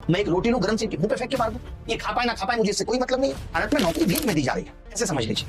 मैं एक रोटी लूं, गर्म से मुंह पे फेंक के मार दूं, ये खा पाए ना खा पाए मुझे इससे कोई मतलब नहीं है। भारत में नौकरी भीख में दी जा रही है, ऐसे समझ लीजिए।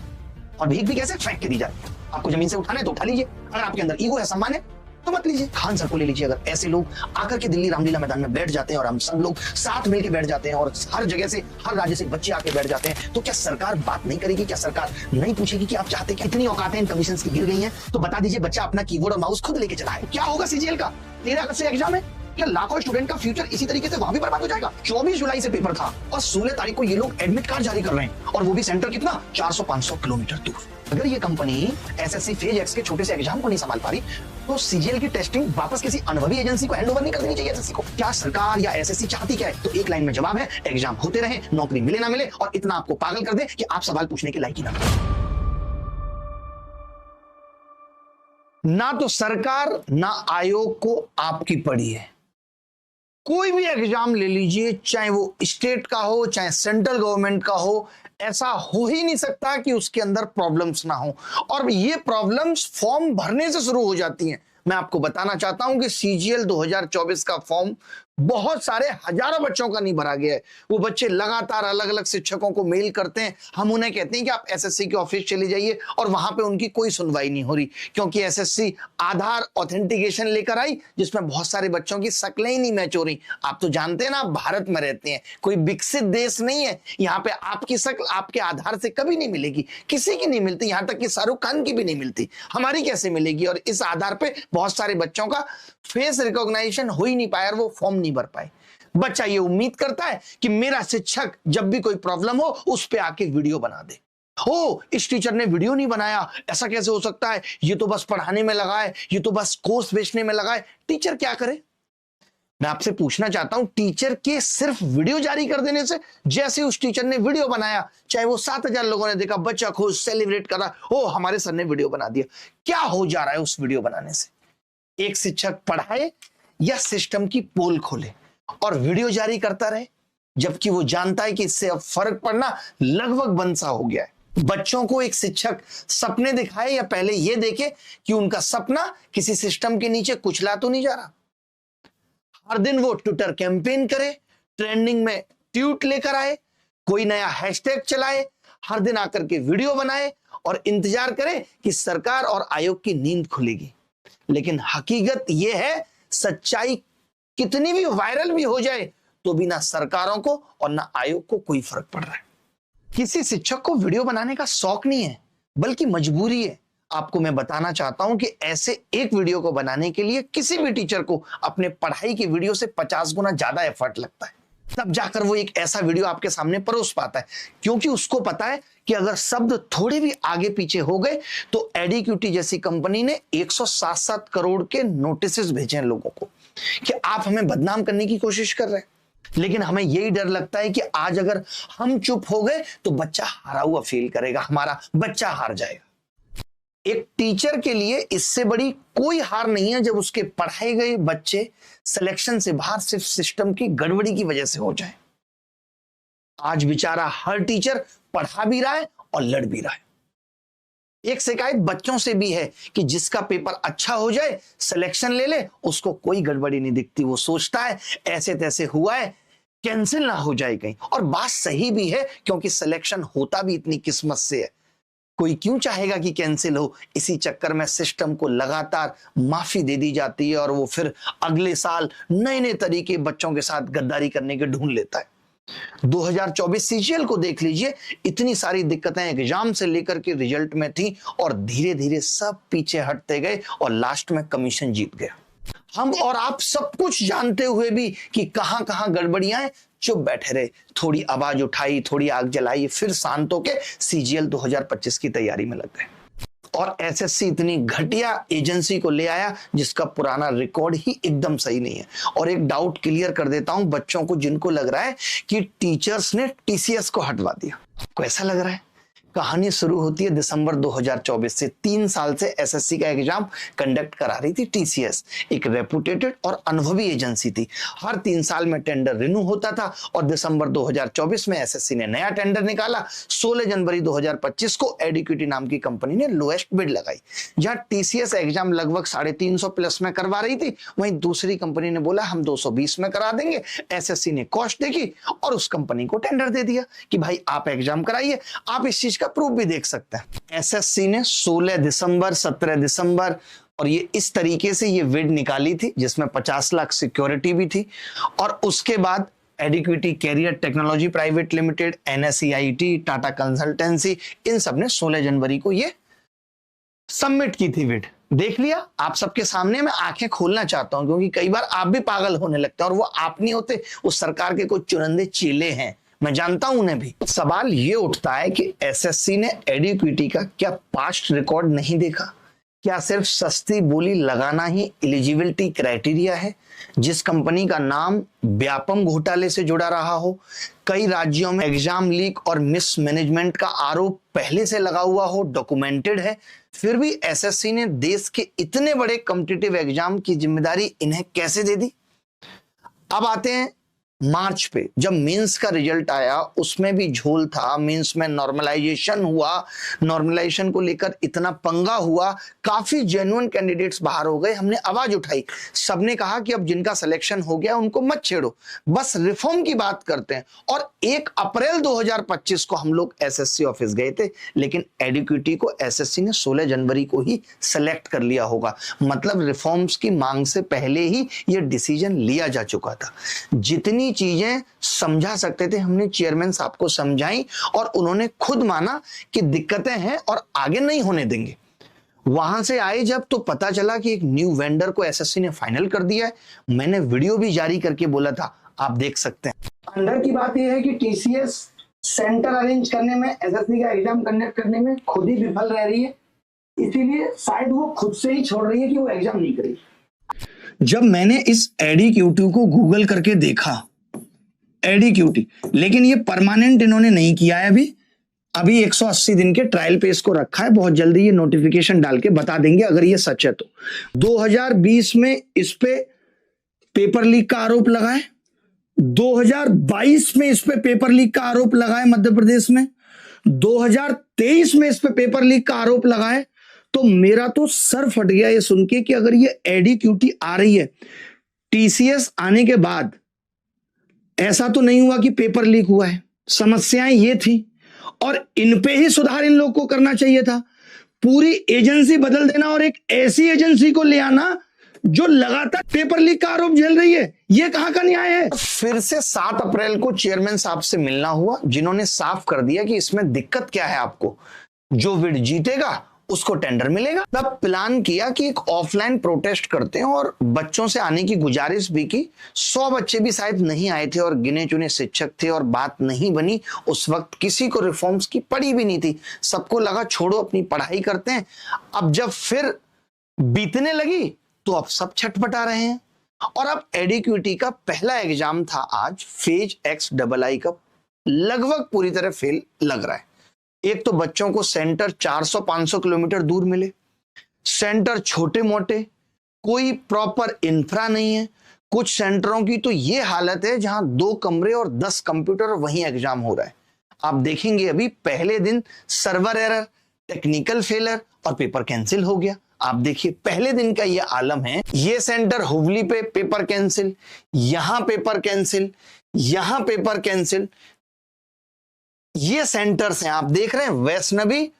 और भीख भी कैसे? फेंक के दी जा रही है। आपको जमीन से उठाना है तो उठा लीजिए, अगर आपके अंदर ईगो है, सम्मान है तो मत लीजिए। खान सर को ले लीजिए, अगर ऐसे लोग आकर के दिल्ली रामलीला मैदान में बैठ जाते हैं और हम सब लोग साथ मिलकर बैठ जाते हैं और हर जगह से, हर राज्य से बच्चे आके बैठ जाते हैं, तो क्या सरकार बात नहीं करेगी? क्या सरकार नहीं पूछेगी कि आप चाहते क्या? इतनी औकातें इन कमीशंस की गिर गई हैं, तो बता दीजिए बच्चा अपना कीबोर्ड और माउस खुद लेके चलाए। क्या होगा सीजीएल का? 13 अगस्त से एग्जाम है, क्या लाखों स्टूडेंट का फ्यूचर इसी तरीके से वहां भी बर्बाद हो जाएगा? 24 जुलाई से पेपर था और 16 तारीख को ये लोग एडमिट कार्ड जारी कर रहे हैं, और वो भी सेंटर कितना? 400-500 किलोमीटर दूर। अगर ये कंपनी एसएससी फेज एक्स के छोटे से एग्जाम को नहीं संभाल पा रही, तो सीजीएल की टेस्टिंग वापस किसी अनुभवी एजेंसी को हैंड ओवर नहीं कर देनी चाहिए एसएससी को? क्या सरकार या एसएससी चाहती क्या है? तो एक लाइन में जवाब है, एग्जाम होते रहे, नौकरी मिले ना मिले, और इतना आपको पागल कर दे कि आप सवाल पूछने के लायक ही ना। ना तो सरकार ना आयोग को आपकी पड़ी है। कोई भी एग्जाम ले लीजिए, चाहे वो स्टेट का हो चाहे सेंट्रल गवर्नमेंट का हो, ऐसा हो ही नहीं सकता कि उसके अंदर प्रॉब्लम्स ना हो। और ये प्रॉब्लम्स फॉर्म भरने से शुरू हो जाती हैं। मैं आपको बताना चाहता हूं कि सीजीएल 2024 का फॉर्म बहुत सारे हजारों बच्चों का नहीं भरा गया है। वो बच्चे लगातार अलग अलग शिक्षकों को मेल करते हैं, हम उन्हें कहते हैं कि आप एसएससी के ऑफिस चले जाइए, और वहां पे उनकी कोई सुनवाई नहीं हो रही, क्योंकि एसएससी आधार ऑथेंटिकेशन लेकर आई जिसमें बहुत सारे बच्चों की शक्लें ही नहीं मैच हो रही। आप तो जानते हैं ना, आप भारत में रहते हैं, कोई विकसित देश नहीं है। यहाँ पे आपकी शक्ल आपके आधार से कभी नहीं मिलेगी, किसी की नहीं मिलती, यहां तक कि शाहरुख खान की भी नहीं मिलती, हमारी कैसे मिलेगी? और इस आधार पे बहुत सारे बच्चों का फेस रिकॉग्निशन हो ही नहीं पाया और वो फॉर्म नहीं भर पाए। बच्चा ये उम्मीद करता है कि मेरा शिक्षक जब भी कोई प्रॉब्लम हो उस पे आके वीडियो बना दे। ओ, इस टीचर ने वीडियो नहीं बनाया, ऐसा कैसे हो सकता है? ये तो बस पढ़ाने में लगा है, ये तो बस कोर्स बेचने में लगा है। टीचर क्या करे? मैं आपसे पूछना चाहता हूं, टीचर के सिर्फ वीडियो जारी कर देने से, जैसे उस टीचर ने वीडियो बनाया, चाहे वो 7,000 लोगों ने देखा, बच्चा खुश सेलिब्रेट कर रहा, ओ हमारे सर ने वीडियो बना दिया, क्या हो जा रहा है उस वीडियो बनाने से? एक शिक्षक पढ़ाए या सिस्टम की पोल खोले और वीडियो जारी करता रहे, जबकि वो जानता है कि इससे अब फर्क पड़ना लगभग बंद सा हो गया है। बच्चों को एक शिक्षक सपने दिखाए या पहले यह देखे कि उनका सपना किसी सिस्टम के नीचे कुचला तो नहीं जा रहा। हर दिन वो ट्विटर कैंपेन करे, ट्रेंडिंग में ट्वीट लेकर आए, कोई नया हैशटैग चलाए, हर दिन आकर के वीडियो बनाए और इंतजार करे कि सरकार और आयोग की नींद खुलेगी। लेकिन हकीकत यह है, सच्चाई कितनी भी वायरल भी हो जाए तो भी ना सरकारों को और ना आयोग को कोई फर्क पड़ रहा है। किसी शिक्षक को वीडियो बनाने का शौक नहीं है, बल्कि मजबूरी है। आपको मैं बताना चाहता हूं कि ऐसे एक वीडियो को बनाने के लिए किसी भी टीचर को अपने पढ़ाई की वीडियो से 50 गुना ज्यादा एफर्ट लगता है, तब जाकर वो एक ऐसा वीडियो आपके सामने परोस पाता है, क्योंकि उसको पता है कि अगर शब्द थोड़े भी आगे पीछे हो गए तो एडीक्यूटी जैसी कंपनी ने 107 करोड़ के नोटिस भेजे हैं लोगों को कि आप हमें बदनाम करने की कोशिश कर रहे हैं। लेकिन हमें यही डर लगता है कि आज अगर हम चुप हो गए तो बच्चा हारा हुआ फील करेगा, हमारा बच्चा हार जाएगा। एक टीचर के लिए इससे बड़ी कोई हार नहीं है जब उसके पढ़ाए गए बच्चे सिलेक्शन से बाहर सिर्फ सिस्टम की गड़बड़ी की वजह से हो जाए। आज बेचारा हर टीचर पढ़ा भी रहा है और लड़ भी रहा है। एक शिकायत बच्चों से भी है कि जिसका पेपर अच्छा हो जाए, सिलेक्शन ले ले, उसको कोई गड़बड़ी नहीं दिखती। वो सोचता है ऐसे तैसे हुआ है, कैंसिल ना हो जाए कहीं। और बात सही भी है, क्योंकि सिलेक्शन होता भी इतनी किस्मत से है। कोई क्यों चाहेगा कि कैंसिल हो? इसी चक्कर में सिस्टम को लगातार माफी दे दी जाती है और वो फिर अगले साल नए नए तरीके बच्चों के साथ गद्दारी करने के ढूंढ लेता है। 2024 सीजीएल को देख लीजिए, इतनी सारी दिक्कतें एग्जाम से लेकर के रिजल्ट में थी और धीरे धीरे सब पीछे हटते गए और लास्ट में कमीशन जीत गया। हम और आप सब कुछ जानते हुए भी कि कहां कहां गड़बड़ियां हैं, चुप बैठे रहे, थोड़ी आवाज उठाई, थोड़ी आग जलाई, फिर शांत होके सीजीएल 2025 की तैयारी में लग गए। और एसएससी इतनी घटिया एजेंसी को ले आया जिसका पुराना रिकॉर्ड ही एकदम सही नहीं है। और एक डाउट क्लियर कर देता हूं बच्चों को जिनको लग रहा है कि टीचर्स ने टीसीएस को हटवा दिया। आपको ऐसा लग रहा है कहानी शुरू होती है दिसंबर 2024 से। 3 साल से एसएससी का एग्जाम कंडक्ट करा रही थी टीसीएस, एक रेपुटेटेड और अनुभवी एजेंसी थी। हर 3 साल में टेंडर रिन्यू होता था और दिसंबर 2024 में एसएससी ने नया टेंडर निकाला। 16 जनवरी 2025 को एडिक्विटी नाम की कंपनी ने लोएस्ट बिड लगाई। जहां टीसीएस एग्जाम लगभग 350 प्लस में करवा रही थी, वहीं दूसरी कंपनी ने बोला हम 220 में करा देंगे। एसएससी ने कॉस्ट देखी और उस कंपनी को टेंडर दे दिया कि भाई आप एग्जाम कराइए। आप इस चीज का प्रूफ भी देख सकते हैं। एसएससी ने 16 दिसंबर, 17 दिसंबर और ये इस तरीके से ये बिड निकाली थी, जिसमें 50 लाख सिक्योरिटी भी थी। और उसके बाद Adiquity career technology private limited, NSEIT, Tata consultancy, इन सब ने 16 जनवरी को ये सबमिट की थी बिड। देख लिया आप सबके सामने। मैं आंखें खोलना चाहता हूं क्योंकि कई बार आप भी पागल होने लगते हैं और वो आप नहीं होते, उस सरकार के कुछ चुनिंदे चेले हैं, मैं जानता हूं उन्हें भी। सवाल ये उठता है कि एसएससी ने एडिक्विटी का क्या पास्ट रिकॉर्ड नहीं देखा? क्या सिर्फ सस्ती बोली लगाना ही एलिजिबिलिटी क्राइटेरिया है? जिस कंपनी का नाम व्यापम घोटाले से जुड़ा रहा हो, कई राज्यों में एग्जाम लीक और मिसमैनेजमेंट का आरोप पहले से लगा हुआ हो, डॉक्यूमेंटेड है, फिर भी एसएससी ने देश के इतने बड़े कॉम्पिटिटिव एग्जाम की जिम्मेदारी इन्हें कैसे दे दी? अब आते हैं मार्च पे, जब मेंस का रिजल्ट आया उसमें भी झोल था। मेंस में नॉर्मलाइजेशन हुआ, नॉर्मलाइजेशन को लेकर इतना पंगा हुआ, काफी जेन्युइन कैंडिडेट्स बाहर हो गए। हमने आवाज उठाई, सबने कहा कि अब जिनका सिलेक्शन हो गया उनको मत छेड़ो, बस रिफॉर्म की बात करते हैं। और 1 अप्रैल 2025 को हम लोग एसएससी ऑफिस गए थे, लेकिन एडिक्विटी को एसएससी ने 16 जनवरी को ही सेलेक्ट कर लिया होगा। मतलब रिफॉर्म्स की मांग से पहले ही यह डिसीजन लिया जा चुका था। जितनी चीजें समझा सकते थे हमने चेयरमैन साहब को समझाई और उन्होंने खुद माना कि दिक्कतें हैं और आगे नहीं होने देंगे। वहां से आए जब, तो पता चला कि एक न्यू वेंडर को एसएससी ने फाइनल कर दिया है। मैंने वीडियो भी जारी करके बोला था, आप देख सकते हैं। अंदर की बात यह है कि टीसीएस सेंटर अरेंज करने में, एसएससी का एग्जाम कंडक्ट करने में खुद ही विफल रह रही है, इसीलिए शायद वो खुद से ही छोड़ रही है कि वो एग्जाम नहीं करेगी। जब मैंने इस एडिक्विटी को गूगल करके देखा, एडिक्विटी, लेकिन ये परमानेंट इन्होंने नहीं किया है अभी 180 दिन के ट्रायल पे इसको रखा है। बहुत जल्दी ये नोटिफिकेशन डाल के बता देंगे अगर ये सच है तो। 2020 में इस पे पेपर लीक का आरोप लगा है, 2022 में इस पे पेपर लीक का आरोप लगा है मध्य प्रदेश में, 2023 में इस पे पेपर लीक का आरोप लगा है। तो मेरा तो सर फट गया ये सुन के कि अगर ये एडिक्विटी आ रही है, टीसीएस आने के बाद ऐसा तो नहीं हुआ कि पेपर लीक हुआ है, समस्याएं ये थी और इन पे ही सुधार इन लोग को करना चाहिए था। पूरी एजेंसी बदल देना और एक ऐसी एजेंसी को ले आना जो लगातार पेपर लीक का आरोप झेल रही है, ये कहां का न्याय है? फिर से 7 अप्रैल को चेयरमैन साहब से मिलना हुआ, जिन्होंने साफ कर दिया कि इसमें दिक्कत क्या है आपको, जो बिड जीतेगा उसको टेंडर मिलेगा। तब प्लान किया कि एक ऑफलाइन प्रोटेस्ट करते हैं और बच्चों से आने की गुजारिश भी की। 100 बच्चे भी शायद नहीं आए थे और गिने चुने शिक्षक थे और बात नहीं बनी। उस वक्त किसी को रिफॉर्म्स की पड़ी भी नहीं थी, सबको लगा छोड़ो अपनी पढ़ाई करते हैं। अब जब फिर बीतने लगी तो अब सब छटपटा रहे हैं। और अब एडिक्विटी का पहला एग्जाम था आज, फेज XII का, लगभग पूरी तरह फेल लग रहा है। एक तो बच्चों को सेंटर 400-500 किलोमीटर दूर मिले, सेंटर छोटे मोटे, कोई प्रॉपर इंफ्रा नहीं है। कुछ सेंटरों की तो ये हालत है जहां 2 कमरे और 10 कंप्यूटर, वहीं एग्जाम हो रहा है। आप देखेंगे अभी पहले दिन सर्वर एरर, टेक्निकल फेलर और पेपर कैंसिल हो गया। आप देखिए पहले दिन का ये आलम है। ये सेंटर हुबली पे पेपर कैंसिल, यहां पेपर कैंसिल, यहां पेपर कैंसिल। ये सेंटर्स हैं, आप देख रहे हैं। वैष्णवी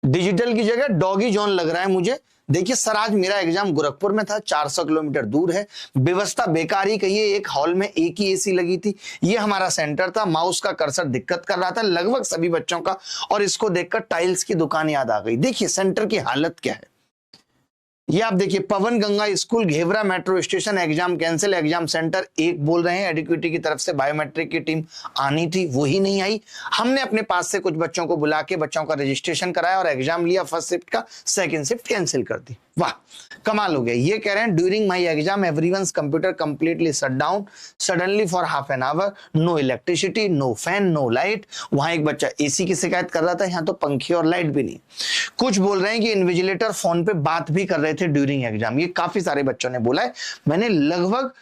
डिजिटल की जगह डॉगी जोन लग रहा है मुझे। देखिए सर, आज मेरा एग्जाम गोरखपुर में था, 400 किलोमीटर दूर है। व्यवस्था बेकार ही कहिए, एक हॉल में एक ही एसी लगी थी। ये हमारा सेंटर था, माउस का कर्सर दिक्कत कर रहा था लगभग सभी बच्चों का, और इसको देखकर टाइल्स की दुकान याद आ गई। देखिए सेंटर की हालत क्या है। ये आप देखिए, Pawan Ganga school, Ghevra metro station, exam cancel. Exam centre एक बोल रहे हैं, एडिक्विटी की तरफ से बायोमेट्रिक की टीम आनी थी, वही नहीं आई। हमने अपने पास से कुछ बच्चों को बुला के बच्चों का रजिस्ट्रेशन कराया और एग्जाम लिया। फर्स्ट शिफ्ट का, सेकंड शिफ्ट कैंसिल कर दी। वाह कमाल हो गया। ये कह रहे हैं during my exam everyone's computer completely shut down suddenly for half an hour, no electricity, no fan, no light. वहां एक बच्चा एसी की शिकायत कर रहा था, यहाँ तो पंखे और लाइट भी नहीं। कुछ बोल रहे हैं कि इन्विजिलेटर फोन पे बात भी कर रहे थे ड्यूरिंग एग्जाम। ये काफी सारे बच्चों ने बोला है। मैंने लगभग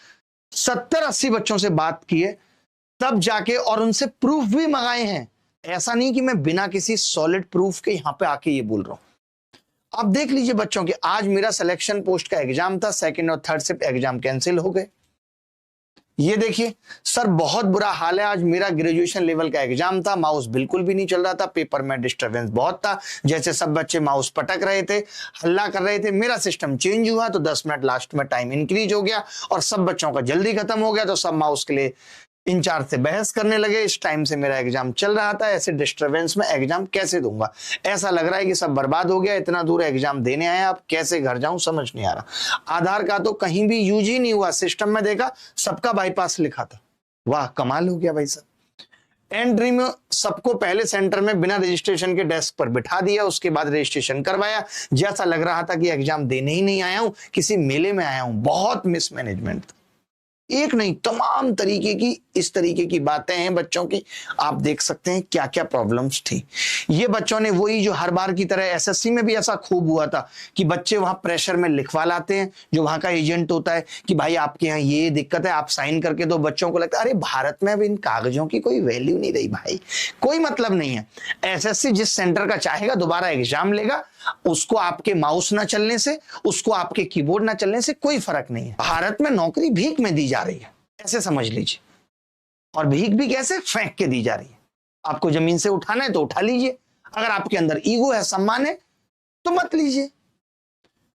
70-80 बच्चों से बात की है तब जाके, और उनसे प्रूफ भी मंगाए हैं। ऐसा नहीं कि मैं बिना किसी सॉलिड प्रूफ के यहां पे आके ये बोल रहा हूं। आप देख लीजिए बच्चों के, आज मेरा सिलेक्शन पोस्ट का एग्जाम था, सेकंड और थर्ड शिफ्ट एग्जाम कैंसिल हो गए। ये देखिए सर बहुत बुरा हाल है, आज मेरा ग्रेजुएशन लेवल का एग्जाम था, माउस बिल्कुल भी नहीं चल रहा था, पेपर में डिस्टरबेंस बहुत था, जैसे सब बच्चे माउस पटक रहे थे, हल्ला कर रहे थे। मेरा सिस्टम चेंज हुआ तो 10 मिनट लास्ट में टाइम इंक्रीज हो गया और सब बच्चों का जल्दी खत्म हो गया, तो सब माउस के लिए इंचार्ज से बहस करने लगे। इस टाइम से मेरा एग्जाम चल रहा था, ऐसे डिस्टरबेंस में एग्जाम कैसे दूंगा? ऐसा लग रहा है कि सब बर्बाद हो गया, इतना दूर एग्जाम देने आए, अब कैसे घर जाऊं समझ नहीं आ रहा। आधार का तो कहीं भी यूज ही नहीं हुआ, सिस्टम में देखा सबका बाईपास लिखा था। वाह कमाल हो गया भाई साहब। एंट्री में सबको पहले सेंटर में बिना रजिस्ट्रेशन के डेस्क पर बिठा दिया, उसके बाद रजिस्ट्रेशन करवाया, जैसा लग रहा था कि एग्जाम देने ही नहीं आया हूं, किसी मेले में आया हूं। बहुत मिसमैनेजमेंट था, एक नहीं तमाम तरीके की इस तरीके की बातें हैं बच्चों की। आप देख सकते हैं क्या क्या प्रॉब्लम्स थी। ये बच्चों ने वही जो हर बार की तरह एसएससी में भी ऐसा खूब हुआ था कि बच्चे वहां प्रेशर में लिखवा लाते हैं, जो वहां का एजेंट होता है कि भाई आपके यहाँ ये दिक्कत है, आप साइन करके दो। बच्चों को लगता है अरे भारत में अब इन कागजों की कोई वैल्यू नहीं रही भाई, कोई मतलब नहीं है। एसएससी जिस सेंटर का चाहेगा दोबारा एग्जाम लेगा, उसको आपके माउस ना चलने से, उसको आपके कीबोर्ड ना चलने से कोई फर्क नहीं है। भारत में नौकरी भीख में दी जा रही है, ऐसे समझ लीजिए। और भीख भी कैसे? फेंक के दी जा रही है। आपको जमीन से उठाना है तो उठा लीजिए, अगर आपके अंदर ईगो है, सम्मान है तो मत लीजिए।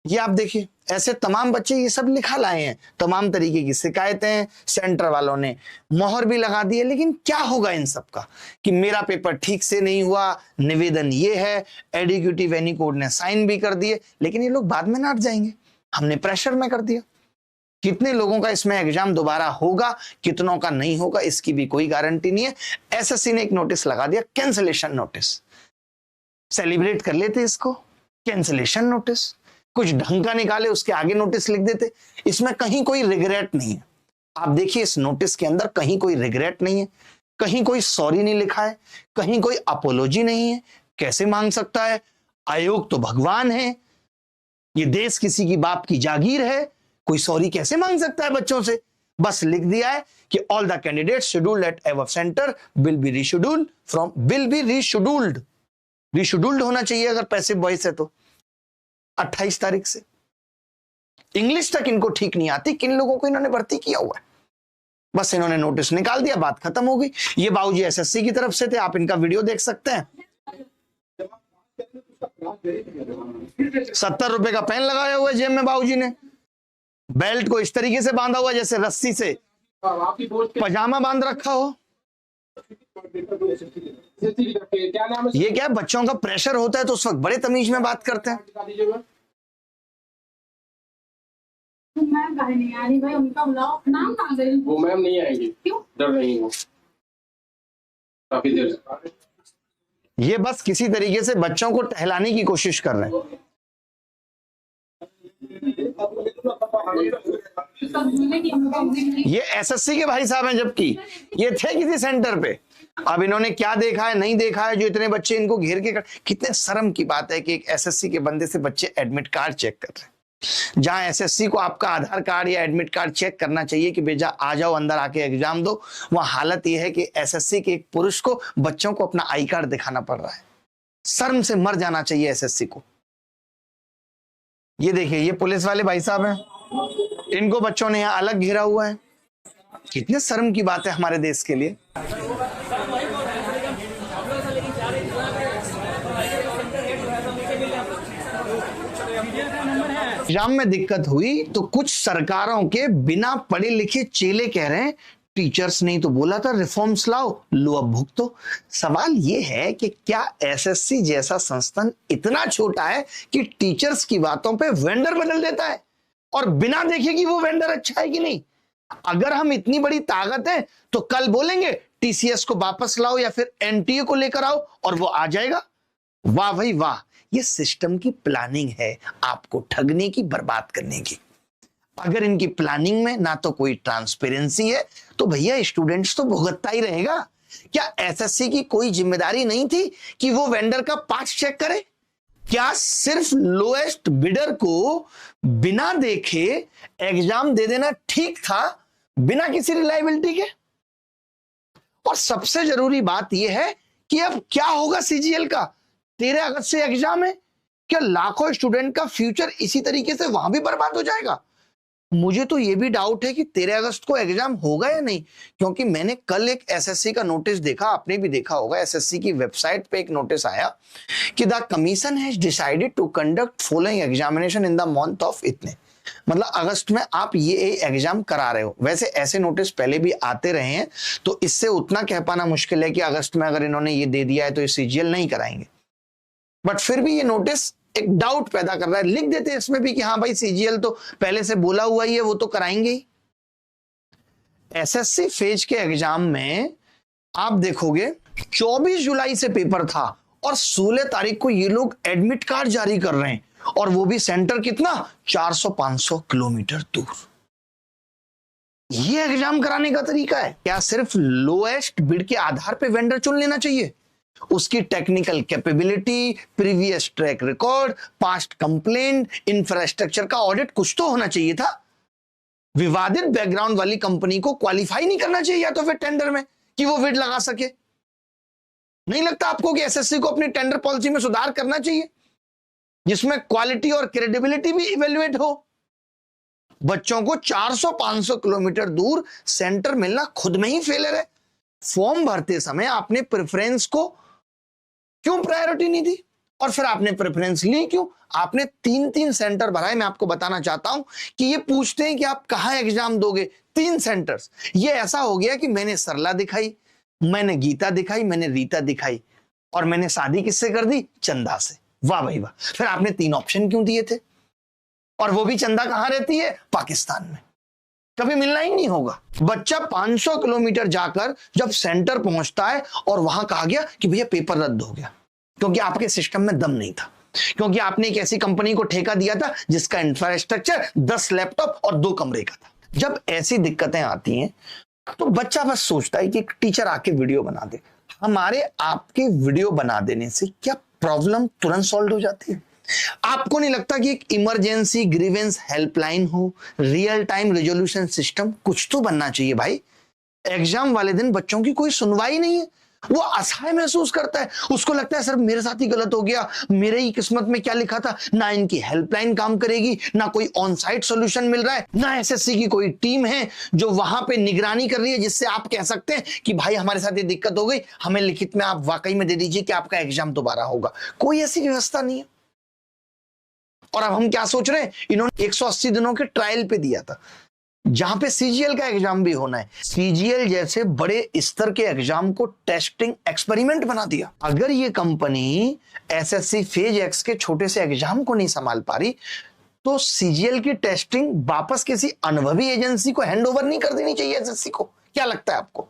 ये आप देखिए ऐसे तमाम बच्चे ये सब लिखा लाए हैं, तमाम तरीके की शिकायतें, सेंटर वालों ने मोहर भी लगा दी है। लेकिन क्या होगा इन सब का कि मेरा पेपर ठीक से नहीं हुआ, निवेदन ये है, एडिक्यूटिव एनी कोड ने साइन भी कर दिए, लेकिन ये लोग बाद में नाट जाएंगे, हमने प्रेशर में कर दिया। कितने लोगों का इसमें एग्जाम दोबारा होगा, कितनों का नहीं होगा, इसकी भी कोई गारंटी नहीं है। एसएससी ने एक नोटिस लगा दिया, कैंसिलेशन नोटिस। सेलिब्रेट कर लेते इसको, कैंसिलेशन नोटिस, कुछ ढंग का निकाले, उसके आगे नोटिस लिख देते। इसमें कहीं कोई रिग्रेट नहीं है। आप देखिए इस नोटिस के अंदर कहीं कोई रिग्रेट नहीं है, कहीं कोई सॉरी नहीं लिखा है, कहीं कोई अपोलॉजी नहीं है। कैसे मांग सकता है? आयोग तो भगवान है, ये देश किसी की बाप की जागीर है, कोई सॉरी कैसे मांग सकता है बच्चों से? बस लिख दिया है कि all the candidates scheduled eight above centre will be rescheduled from, will be rescheduled, rescheduled होना चाहिए अगर पैसिव वॉइस है तो 28 तारीख से। इंग्लिश तक इनको ठीक नहीं आती, किन लोगों को इन्होंने भर्ती किया हुआ है। बस इन्होंने नोटिस निकाल दिया, बात खत्म हो गई। ये बाबूजी एसएससी की तरफ से थे, आप इनका वीडियो देख सकते हैं। 70 रुपए का पेन लगाया हुआ है जेब में बाबूजी ने, बेल्ट को इस तरीके से बांधा हुआ जैसे रस्सी से पजामा बांध रखा हो। ये क्या है, बच्चों का प्रेशर होता है तो उस वक्त बड़े तमीज में बात करते हैं। मैम नहीं आ रही भाई, उनका बुलाओ। नाम कहाँ गई? वो मैम नहीं आएंगी। क्यों? डर रही हो काफी देर से। ये बस किसी तरीके से बच्चों को टहलाने की कोशिश कर रहे हैं। ये एसएससी के भाई साहब हैं, जबकि ये थे किसी सेंटर पे। अब इन्होंने क्या देखा है नहीं देखा है जो इतने बच्चे इनको घेर के कितने शर्म की बात है कि एक एसएससी के बंदे से बच्चे एडमिट कार्ड चेक कर रहे हैं, जहां एसएससी को आपका आधार कार्ड या एडमिट कार्ड चेक करना चाहिए कि बेटा आ जाओ अंदर आके एग्जाम दो। वहां हालत यह है कि एसएससी के एक पुरुष को बच्चों को अपना आई कार्ड दिखाना पड़ रहा है। शर्म से मर जाना चाहिए एसएससी को। ये देखिए ये पुलिस वाले भाई साहब हैं, इनको बच्चों ने यहाँ अलग घेरा हुआ है। कितने शर्म की बात है हमारे देश के लिए। एग्जाम में दिक्कत हुई तो कुछ सरकारों के बिना पढ़े लिखे चेले कह रहे हैं टीचर्स नहीं तो बोला था रिफॉर्म्स लाओ, लो अब भुगतो। सवाल यह है कि क्या एसएससी जैसा संस्थान इतना छोटा है कि टीचर्स की बातों पे वेंडर बदल देता है और बिना देखे कि वो वेंडर अच्छा है कि नहीं? अगर हम इतनी बड़ी ताकत है तो कल बोलेंगे टीसीएस को वापस लाओ या फिर एनटीए को लेकर आओ और वो आ जाएगा। वाह भाई वाह, ये सिस्टम की प्लानिंग है आपको ठगने की, बर्बाद करने की। अगर इनकी प्लानिंग में ना तो कोई ट्रांसपेरेंसी है तो भैया स्टूडेंट्स तो भुगतता ही रहेगा। क्या एसएससी की कोई जिम्मेदारी नहीं थी कि वो वेंडर का पार्ट चेक करे? क्या सिर्फ लोएस्ट बिडर को बिना देखे एग्जाम दे देना ठीक था, बिना किसी रिलायबिलिटी के? और सबसे जरूरी बात यह है कि अब क्या होगा सीजीएल का? 13 अगस्त से एग्जाम है। क्या लाखों स्टूडेंट का फ्यूचर इसी तरीके से वहां भी बर्बाद हो जाएगा? मुझे तो यह भी डाउट है कि 13 अगस्त को एग्जाम होगा या नहीं, क्योंकि मैंने कल एक एसएससी का नोटिस देखा, आपने भी देखा होगा, एसएससी की वेबसाइट पे एक नोटिस आया कि the commission has decided to conduct following examination in the month of इतने, मतलब अगस्त में आप ये एग्जाम करा रहे हो। वैसे ऐसे नोटिस पहले भी आते रहे हैं, तो इससे उतना कह पाना मुश्किल है कि अगस्त में अगर इन्होंने ये दे दिया है तो ये सीजीएल नहीं कराएंगे, बट फिर भी ये नोटिस एक डाउट पैदा कर रहा है। लिख देते हैं इसमें भी कि हाँ भाई सीजीएल तो पहले से बोला हुआ ही है, वो तो कराएंगे ही। एसएससी फेज के एग्जाम में आप देखोगे 24 जुलाई से पेपर था और 16 तारीख को ये लोग एडमिट कार्ड जारी कर रहे हैं, और वो भी सेंटर कितना, 400-500 किलोमीटर दूर। ये एग्जाम कराने का तरीका है क्या? सिर्फ लोएस्ट बिड के आधार पे वेंडर चुन लेना चाहिए? उसकी technical capability, previous track record, past complaint, infrastructure का ऑडिट कुछ तो होना चाहिए था। विवादित बैकग्राउंड वाली कंपनी को क्वालिफाई नहीं करना चाहिए या तो फिर टेंडर में कि वो बिड लगा सके? नहीं लगता आपको कि एसएससी को अपनी टेंडर पॉलिसी में सुधार करना चाहिए जिसमें क्वालिटी और क्रेडिबिलिटी भी इवेल्युएट हो? बच्चों को 400-500 किलोमीटर दूर सेंटर मिलना खुद में ही फेलियर है। फॉर्म भरते समय आपने प्रेफरेंस को क्यों प्रायोरिटी नहीं दी, और फिर आपने प्रेफरेंस ली क्यों? आपने 3-3 सेंटर भराए। मैं आपको बताना चाहता हूं कि ये पूछते हैं कि आप कहां एग्जाम दोगे, 3 सेंटर्स। ये ऐसा हो गया कि मैंने सरला दिखाई, मैंने गीता दिखाई, मैंने रीता दिखाई, और मैंने शादी किससे कर दी? चंदा से। वाह भाई वाह। फिर आपने 3 ऑप्शन क्यों दिए थे? और वो भी चंदा कहां रहती है? पाकिस्तान में। कभी मिलना ही नहीं होगा। बच्चा 500 किलोमीटर जाकर जब सेंटर पहुंचता है और वहां कहा गया कि भैया पेपर रद्द हो गया, क्योंकि आपके सिस्टम में दम नहीं था, क्योंकि आपने एक ऐसी कंपनी को ठेका दिया था जिसका इंफ्रास्ट्रक्चर 10 लैपटॉप और 2 कमरे का था। जब ऐसी दिक्कतें आती हैं तो बच्चा बस सोचता है कि एक टीचर आके वीडियो बना दे। हमारे आपके वीडियो बना देने से क्या प्रॉब्लम तुरंत सॉल्व हो जाती है? आपको नहीं लगता कि एक इमरजेंसी ग्रीवेंस हेल्पलाइन हो, रियल टाइम रेजोल्यूशन सिस्टम कुछ तो बनना चाहिए भाई? एग्जाम वाले दिन बच्चों की कोई सुनवाई नहीं है, वो असहाय महसूस करता है, उसको लगता है सर मेरे साथ ही गलत हो गया, मेरे ही किस्मत में क्या लिखा था। ना इनकी हेल्पलाइन काम करेगी, ना कोई ऑन साइट सॉल्यूशन मिल रहा है, ना एसएससी की कोई टीम है जो वहां पे निगरानी कर रही है जिससे आप कह सकते हैं कि भाई हमारे साथ ये दिक्कत हो गई, हमें लिखित में आप वाकई में दे दीजिए कि आपका एग्जाम दोबारा होगा। कोई ऐसी व्यवस्था नहीं है। और अब हम क्या सोच रहे हैं, इन्होंने 180 दिनों के ट्रायल पे दिया था जहां पे सीजीएल का एग्जाम भी होना है। सीजीएल जैसे बड़े स्तर के एग्जाम को टेस्टिंग एक्सपेरिमेंट बना दिया। अगर ये कंपनी एसएससी फेज एक्स के छोटे से एग्जाम को नहीं संभाल पा रही तो सीजीएल की टेस्टिंग वापस किसी अनुभवी एजेंसी को हैंडओवर नहीं कर देनी चाहिए एसएससी को? क्या लगता है आपको?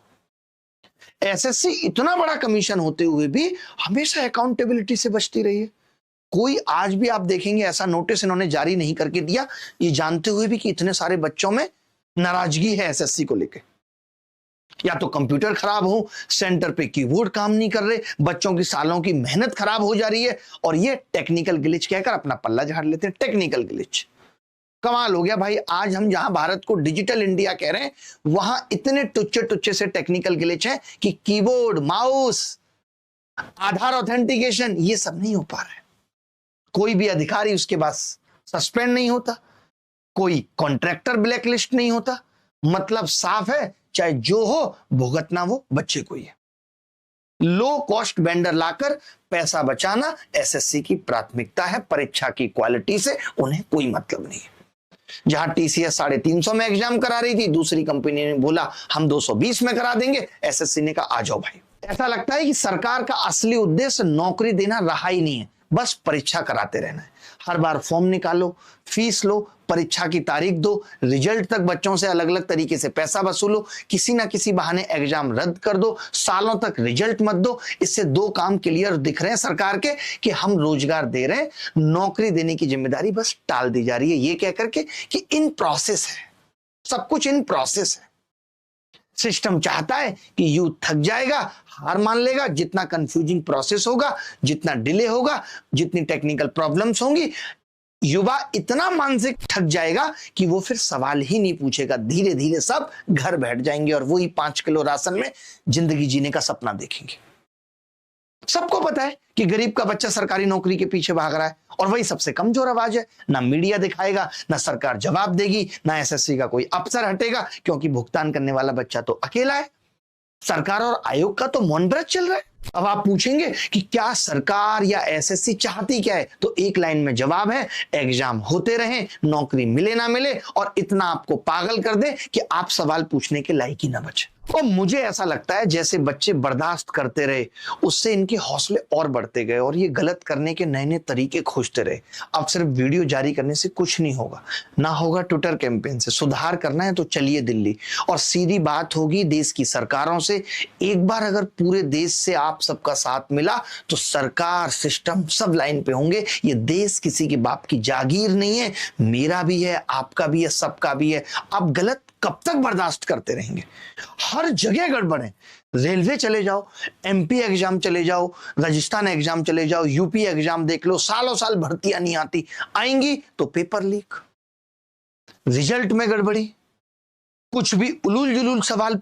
एसएससी इतना बड़ा कमीशन होते हुए भी हमेशा अकाउंटेबिलिटी से बचती रही है। कोई आज भी आप देखेंगे ऐसा नोटिस इन्होंने जारी नहीं करके दिया, ये जानते हुए भी कि इतने सारे बच्चों में नाराजगी है एसएससी को लेकर। या तो कंप्यूटर खराब हो, सेंटर पे कीबोर्ड काम नहीं कर रहे, बच्चों की सालों की मेहनत खराब हो जा रही है, और ये टेक्निकल ग्लिच कहकर अपना पल्ला झाड़ लेते हैं। टेक्निकल ग्लिच कमाल हो गया भाई। आज हम जहां भारत को डिजिटल इंडिया कह रहे हैं, वहां इतने टुच्चे टुच्चे से टेक्निकल ग्लिच है कि कीबोर्ड, माउस, आधार ऑथेंटिकेशन, ये सब नहीं हो पा रहा है। कोई भी अधिकारी उसके पास सस्पेंड नहीं होता, कोई कॉन्ट्रैक्टर ब्लैकलिस्ट नहीं होता। मतलब साफ है, चाहे जो हो भुगतना वो बच्चे को ही है। लो कॉस्ट वेंडर लाकर पैसा बचाना एसएससी की प्राथमिकता है। परीक्षा की क्वालिटी से उन्हें कोई मतलब नहीं है। जहां टीसीएस 350 में एग्जाम करा रही थी, दूसरी कंपनी ने बोला हम 220 में करा देंगे, एसएससी ने कहा आ जाओ भाई। ऐसा लगता है कि सरकार का असली उद्देश्य नौकरी देना रहा ही नहीं है, बस परीक्षा कराते रहना है। हर बार फॉर्म निकालो, फीस लो, परीक्षा की तारीख दो, रिजल्ट तक बच्चों से अलग अलग तरीके से पैसा वसूलो, किसी ना किसी बहाने एग्जाम रद्द कर दो, सालों तक रिजल्ट मत दो। इससे दो काम क्लियर दिख रहे हैं सरकार के कि हम रोजगार दे रहे हैं, नौकरी देने की जिम्मेदारी बस टाल दी जा रही है ये कह करके कि इन प्रोसेस है, सब कुछ इन प्रोसेस है। सिस्टम चाहता है कि यूथ थक जाएगा, हार मान लेगा, जितना कंफ्यूजिंग प्रोसेस होगा, जितना डिले होगा, जितनी टेक्निकल प्रॉब्लम्स होंगी, युवा इतना मानसिक थक जाएगा कि वो फिर सवाल ही नहीं पूछेगा। धीरे धीरे सब घर बैठ जाएंगे और वही 5 किलो राशन में जिंदगी जीने का सपना देखेंगे। सबको पता है कि गरीब का बच्चा सरकारी नौकरी के पीछे भाग रहा है और वही सबसे कमजोर आवाज है। ना मीडिया दिखाएगा, ना सरकार जवाब देगी, ना एसएससी का कोई अफसर हटेगा, क्योंकि भुगतान करने वाला बच्चा तो अकेला है। सरकार और आयोग का तो मौन व्रत चल रहा है। अब आप पूछेंगे कि क्या सरकार या एसएससी चाहती क्या है, तो एक लाइन में जवाब है, एग्जाम होते रहें, नौकरी मिले ना मिले, और इतना आपको पागल कर दे कि आप सवाल पूछने के लायक ही ना बचे। और मुझे ऐसा लगता है जैसे बच्चे बर्दाश्त करते रहे, उससे इनके हौसले और बढ़ते गए और ये गलत करने के नए नए तरीके खोजते रहे। अब सिर्फ वीडियो जारी करने से कुछ नहीं होगा, ना होगा ट्विटर कैंपेन से। सुधार करना है तो चलिए दिल्ली, और सीधी बात होगी देश की सरकारों से। एक बार अगर पूरे देश से आप सबका साथ मिला तो सरकार, सिस्टम सब लाइन पे होंगे। ये देश किसी के बाप की जागीर नहीं है, मेरा भी है, आपका भी है, सबका भी है। आप गलत कब तक बर्दाश्त करते रहेंगे? हर जगह गड़बड़ है। रेलवे चले जाओ, एमपी एग्जाम चले जाओ, राजस्थान एग्जाम चले जाओ, यूपी एग्जाम देख लो, सालों साल भर्तियां नहीं आती, आएंगी तो पेपर लीक, रिजल्ट में गड़बड़ी, कुछ भी उलूल जुलूल सवाल